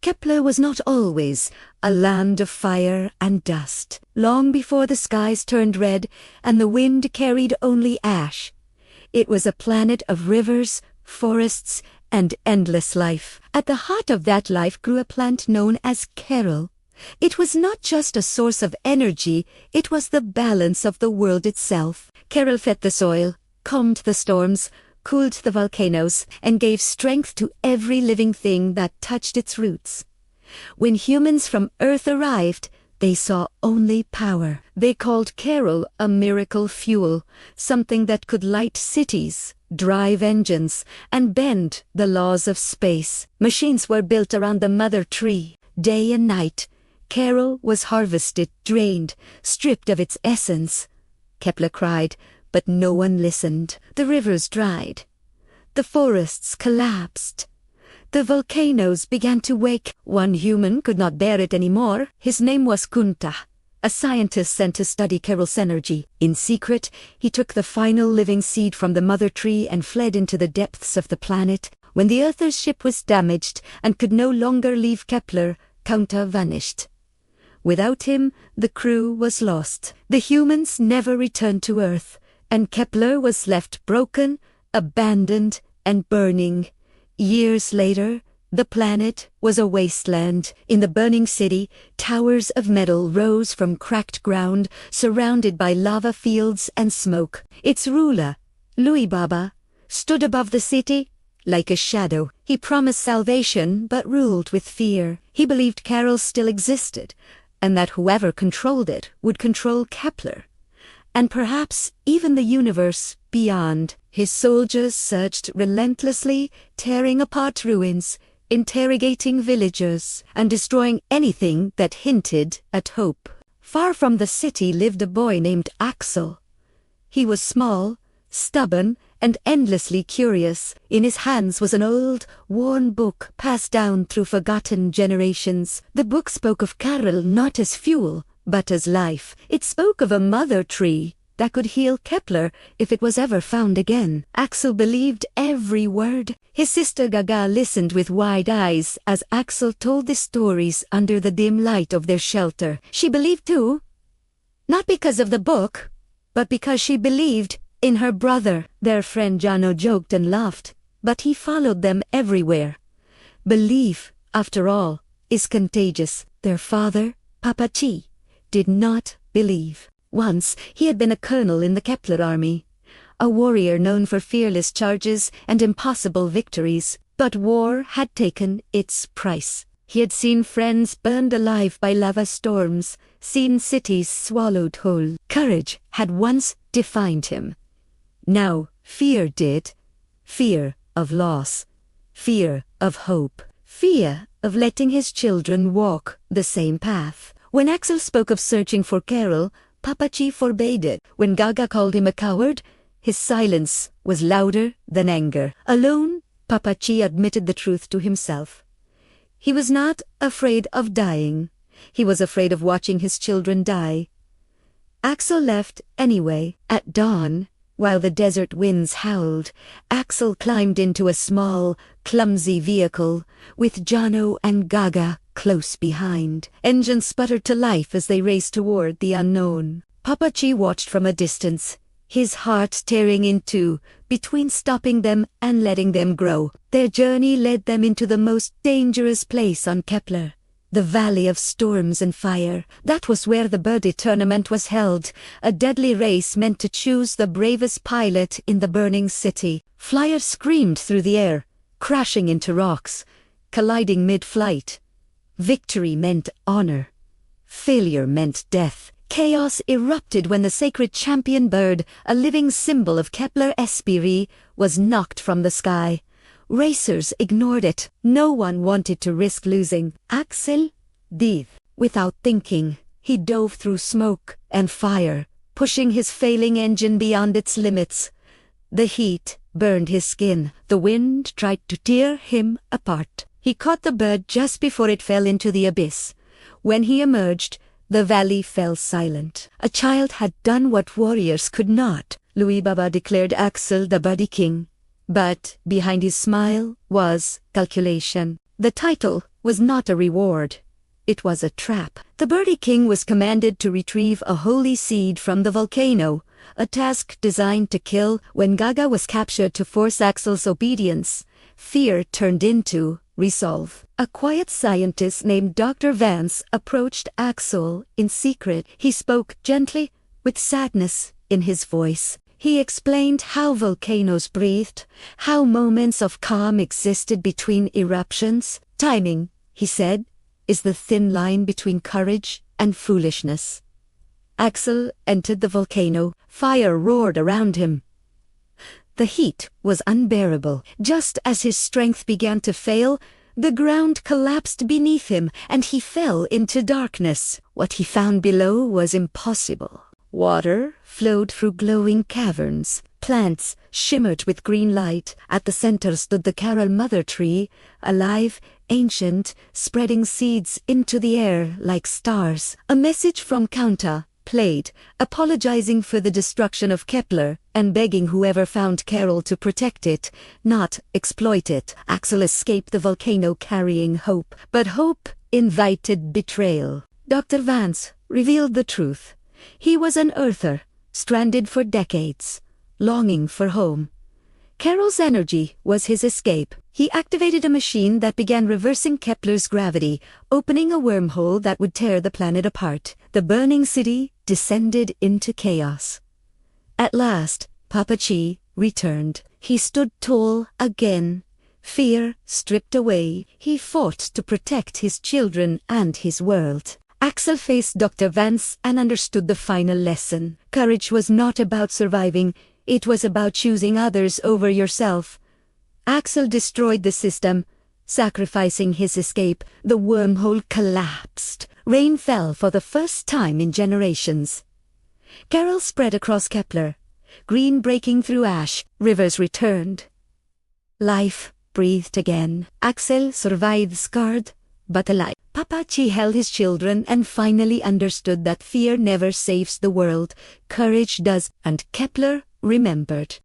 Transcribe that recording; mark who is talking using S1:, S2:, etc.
S1: Kepler was not always a land of fire and dust. Long before the skies turned red and the wind carried only ash, it was a planet of rivers, forests, and endless life. At the heart of that life grew a plant known as Carol. It was not just a source of energy, it was the balance of the world itself. Carol fed the soil, calmed the storms, cooled the volcanoes, and gave strength to every living thing that touched its roots. When humans from Earth arrived, they saw only power. They called Carol a miracle fuel, something that could light cities, drive engines, and bend the laws of space. Machines were built around the mother tree. Day and night, Carol was harvested, drained, stripped of its essence. Kepler cried, but no one listened. The rivers dried. The forests collapsed. The volcanoes began to wake. One human could not bear it anymore. His name was Kunta, a scientist sent to study Carol's energy. In secret, he took the final living seed from the mother tree and fled into the depths of the planet. When the Earther's ship was damaged and could no longer leave Kepler, Kunta vanished. Without him, the crew was lost. The humans never returned to Earth, and Kepler was left broken, abandoned, and burning. Years later, the planet was a wasteland. In the burning city, towers of metal rose from cracked ground, surrounded by lava fields and smoke. Its ruler, Louis Baba, stood above the city like a shadow. He promised salvation, but ruled with fear. He believed Carol still existed, and that whoever controlled it would control Kepler, and perhaps even the universe beyond. His soldiers searched relentlessly, tearing apart ruins, interrogating villagers, and destroying anything that hinted at hope. Far from the city lived a boy named Axel. He was small, stubborn, and endlessly curious. In his hands was an old, worn book passed down through forgotten generations. The book spoke of Carol not as fuel, but as life. It spoke of a mother tree that could heal Kepler if it was ever found again. Axel believed every word. His sister Gaga listened with wide eyes as Axel told the stories under the dim light of their shelter. She believed too, not because of the book, but because she believed in her brother. Their friend Jano joked and laughed, but he followed them everywhere. Belief, after all, is contagious. Their father, Papachi, did not believe. Once, he had been a colonel in the Kepler army, a warrior known for fearless charges and impossible victories. But war had taken its price. He had seen friends burned alive by lava storms, seen cities swallowed whole. Courage had once defined him. Now, fear did. Fear of loss. Fear of hope. Fear of letting his children walk the same path. When Axel spoke of searching for Carol, Papachi forbade it. When Gaga called him a coward, his silence was louder than anger. Alone, Papachi admitted the truth to himself. He was not afraid of dying. He was afraid of watching his children die. Axel left anyway. At dawn, while the desert winds howled, Axel climbed into a small, clumsy vehicle, with Jano and Gaga close behind. Engines sputtered to life as they raced toward the unknown. Papachi watched from a distance, his heart tearing in two, between stopping them and letting them grow. Their journey led them into the most dangerous place on Kepler, the Valley of Storms and Fire. That was where the birdie tournament was held, a deadly race meant to choose the bravest pilot in the burning city. Flyers screamed through the air, crashing into rocks, colliding mid-flight. Victory meant honor. Failure meant death. Chaos erupted when the sacred champion bird, a living symbol of Kepler Esprit, was knocked from the sky. Racers ignored it. No one wanted to risk losing. Axel did. Without thinking, he dove through smoke and fire, pushing his failing engine beyond its limits. The heat burned his skin. The wind tried to tear him apart. He caught the bird just before it fell into the abyss. When he emerged, the valley fell silent. A child had done what warriors could not. Louis Baba declared Axel the birdie king. But behind his smile was calculation. The title was not a reward. It was a trap. The Birdie King was commanded to retrieve a holy seed from the volcano, a task designed to kill. When Gaga was captured to force Axel's obedience, fear turned into resolve. A quiet scientist named Dr. Vance approached Axel in secret. He spoke gently, with sadness in his voice. He explained how volcanoes breathed, how moments of calm existed between eruptions. Timing, he said, is the thin line between courage and foolishness. Axel entered the volcano. Fire roared around him. The heat was unbearable. Just as his strength began to fail, the ground collapsed beneath him, and he fell into darkness. What he found below was impossible. Water flowed through glowing caverns. Plants shimmered with green light. At the center stood the Carol Mother Tree, alive, ancient, spreading seeds into the air like stars. A message from Kanta played, apologizing for the destruction of Kepler and begging whoever found Carol to protect it, not exploit it. Axel escaped the volcano carrying hope, but hope invited betrayal. Dr. Vance revealed the truth. He was an Earther, stranded for decades, longing for home. Carol's energy was his escape. He activated a machine that began reversing Kepler's gravity, opening a wormhole that would tear the planet apart. The burning city descended into chaos. At last, Papa Chi returned. He stood tall again. Fear stripped away. He fought to protect his children and his world. Axel faced Dr. Vance and understood the final lesson. Courage was not about surviving. It was about choosing others over yourself. Axel destroyed the system, sacrificing his escape. The wormhole collapsed. Rain fell for the first time in generations. Carol spread across Kepler, green breaking through ash. Rivers returned. Life breathed again. Axel survived scarred, but alive. Papa Chi held his children and finally understood that fear never saves the world. Courage does, and Kepler remembered.